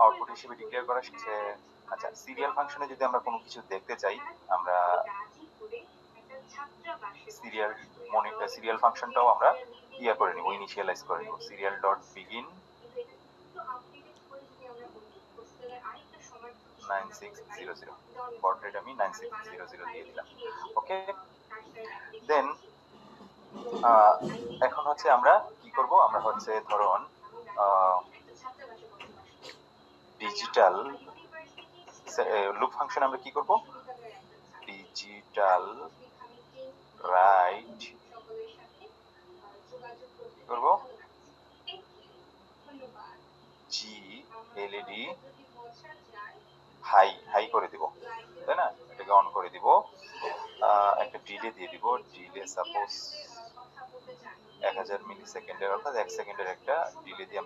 Output হিসেবে declare করা হচ্ছে। আচ্ছা, সিরিয়াল ফাংশনে যদি আমরা কোনো কিছু দেখতে চাই, আমরা সিরিয়াল ফাংশনটাও আমরা করে নিব, ইনিশিয়ালাইজ করে নিব। সিরিয়াল ডট বিগিন 9600, বট রেট আমি 9600 দিয়ে দিলাম। ওকে, দেন এখন হচ্ছে আমরা কি করব, আমরা হচ্ছে ধরুন ডিজিটাল লুপ ফাংশন আমরা কি করব, ডিজিটাল রাইট করব জি এলইডি হাই হাই করে দিব, তাই না? এটাকে অন করে দিব। একটা ডিলে দিয়ে দিব, ডিলে সাপোজ 1000 মিলি সেকেন্ডের, অর্থাৎ 1 সেকেন্ডের একটা ডিলে দিয়ে